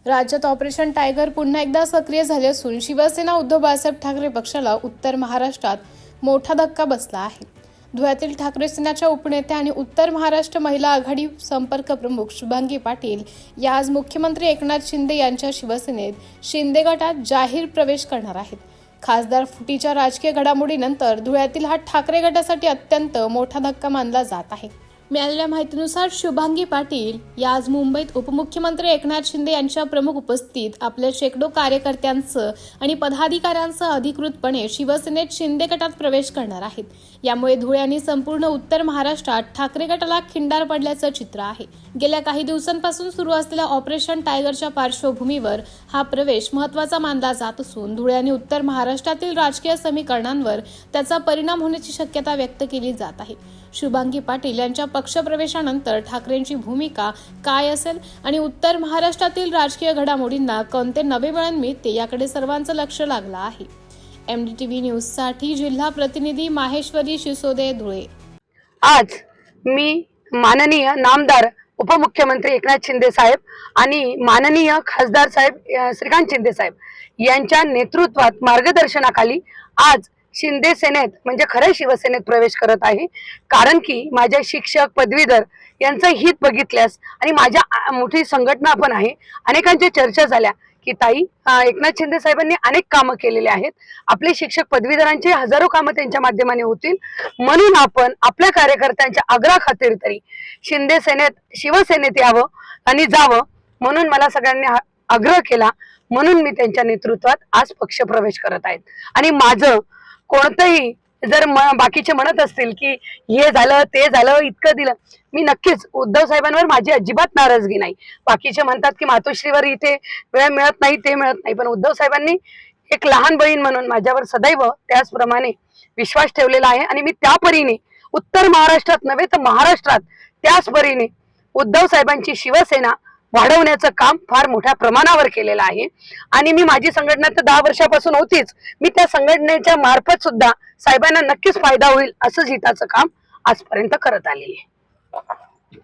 राज्यात operation tiger पुन्हा एकदा सक्रिय झाले असून शिवसेना उद्धव बाळासाहेब ठाकरे पक्षाला उत्तर महाराष्ट्रात मोठा धक्का बसला आहे। धुळ्यातील ठाकरे सेनेच्या उपनेत्या आणि उत्तर महाराष्ट्र महिला आघाडी संपर्क प्रमुख शुभांगी पाटील या आज मुख्यमंत्री एकनाथ शिंदे यांच्या शिवसेनेत शिंदे गटात जाहीर प्रवेश करणार आहेत। खासदार फुटीच्या राजकीय घडामोडीनंतर धुळ्यातील हा ठाकरे गटासाठी अत्यंत मोठा धक्का मानला जात आहे। मिळालेल्या माहितीनुसार शुभांगी पाटील या आज मुंबईत उपमुख्यमंत्री एकनाथ शिंदे यांच्या प्रमुख उपस्थितीत आपल्या शेकडो कार्यकर्त्यांसह आणि पदाधिकाऱ्यांसह अधिकृतपणे शिवसेनेत शिंदे गटात प्रवेश करणार आहेत। यामुळे धुळे आणि संपूर्ण उत्तर महाराष्ट्रात ठाकरे गटाला खिंडार पडल्याचं चित्र आहे। गेल्या काही दिवसांपासून सुरू असलेल्या ऑपरेशन टायगरच्या पार्श्वभूमीवर हा प्रवेश महत्त्वाचा मानला जात असून धुळे आणि उत्तर महाराष्ट्रातील राजकीय समीकरणांवर त्याचा परिणाम होण्याची शक्यता व्यक्त केली जात आहे। शुभांगी पाटील यांच्या पक्षप्रवेशानंतर ठाकरेंची भूमिका काय असेल आणि उत्तर महाराष्ट्रातील राजकीय घडामोडींना कोणते नवे वळण मिळते याकडे सर्वांचं लक्ष लागलं आहे। MDTV न्यूजसाठी जिल्हा प्रतिनिधी माहेश्वरी शिसोदे, धुळे। आज मी माननीय नामदार उपमुख्यमंत्री एकनाथ शिंदे साहेब आणि माननीय खासदार साहेब श्रीकांत शिंदे साहेब यांच्या नेतृत्वात मार्गदर्शनाखाली आज शिंदे सेनेत म्हणजे खऱ्या शिवसेनेत प्रवेश करत आहे। कारण की माझ्या शिक्षक पदवीधर यांचं हित बघितल्यास आणि माझ्या मोठी संघटना पण आहे, अनेकांच्या चर्चा झाल्या की ताई एकनाथ शिंदे साहेबांनी अनेक कामं केलेले आहेत, आपले शिक्षक पदवीधरांचे हजारो कामं त्यांच्या माध्यमाने होतील, म्हणून आपण आपल्या कार्यकर्त्यांच्या आग्रहाखातीर तरी शिंदे सेनेत शिवसेनेत यावं आणि जावं म्हणून मला सगळ्यांनी आग्रह केला। म्हणून मी त्यांच्या नेतृत्वात आज पक्ष प्रवेश करत आहेत। आणि माझं कोणतंही जर बाकीचे म्हणत असतील की हे झालं ते झालं इतकं दिलं, मी नक्कीच उद्धव साहेबांवर माझी अजिबात नाराजगी नाही। बाकीचे म्हणतात की मातोश्रीवर इथे वेळ मिळत नाही ते मिळत नाही, पण उद्धव साहेबांनी एक लहान बहीण म्हणून माझ्यावर सदैव त्याचप्रमाणे विश्वास ठेवलेला आहे। आणि मी त्या परीने उत्तर महाराष्ट्रात नव्हे तर महाराष्ट्रात त्याच परीने उद्धव साहेबांची शिवसेना वाढवण्याचं काम फार मोठ्या प्रमाणावर केलेलं आहे। आणि मी माझी संघटना तर 10 वर्षापासून होतीच, मी त्या संघटनेच्या मार्फत सुद्धा साहेबांना नक्कीच फायदा होईल असंच हिताचं काम आजपर्यंत करत आलेली आहे।